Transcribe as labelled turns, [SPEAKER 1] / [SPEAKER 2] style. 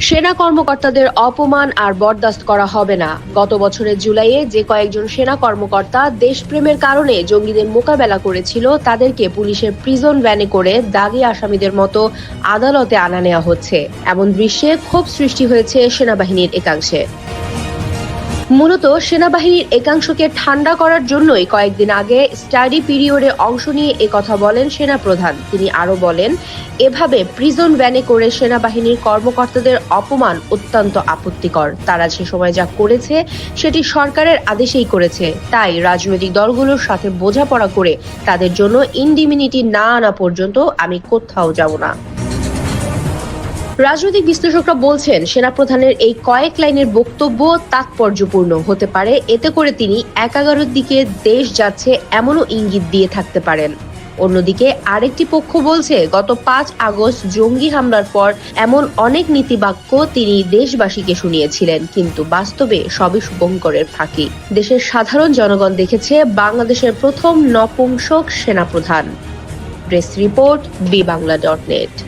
[SPEAKER 1] সেনা কর্মকর্তাদের অপমান আর বরদাস্ত করা হবে না। গত বছরের জুলাইয়ে যে কয়েকজন সেনা কর্মকর্তা দেশপ্রেমের কারণে জঙ্গিদের মোকাবেলা করেছিল তাদেরকে পুলিশের প্রিজন ভ্যানে করে দাগী আসামিদের মতো আদালতে আনা নেওয়া হচ্ছে। এমন দৃশ্যে ক্ষোভ সৃষ্টি হয়েছে সেনাবাহিনীর একাংশে। মূলত সেনাবাহিনীর একাংশকে ঠান্ডা করার জন্যই কয়েকদিন আগে স্টাডি পিরিয়ডে অংশ নিয়ে একথা বলেন সেনাপ্রধান। তিনি আরো বলেন, এভাবে প্রিজন ভ্যানে করে সেনাবাহিনীর কর্মকর্তাদের অপমান অত্যন্ত আপত্তিকর। তারা সে সময় যা করেছে সেটি সরকারের আদেশেই করেছে। তাই রাজনৈতিক দলগুলোর সাথে বোঝাপড়া করে তাদের জন্য ইনডিমিনিটি না আনা পর্যন্ত আমি কোথাও যাব না। রাজনৈতিক বিশ্লেষকরা বলছেন, সেনাপ্রধানের এই কয়েক লাইনের বক্তব্য তাৎপর্যপূর্ণ হতে পারে। এতে করে তিনি একাগারের দিকে দেশ যাচ্ছে এমনও ইঙ্গিত দিয়ে থাকতে পারেন। অন্যদিকে আরেকটি পক্ষ বলছে, গত 5 আগস্ট জঙ্গি হামলার পর এমন অনেক নীতিবাক্য তিনি দেশবাসীকে শুনিয়েছিলেন, কিন্তু বাস্তবে সবই শুভঙ্করের ফাঁকি। দেশের সাধারণ জনগণ দেখেছে বাংলাদেশের প্রথম নপুংসক সেনাপ্রধান। Press report, বিবাংলা.net।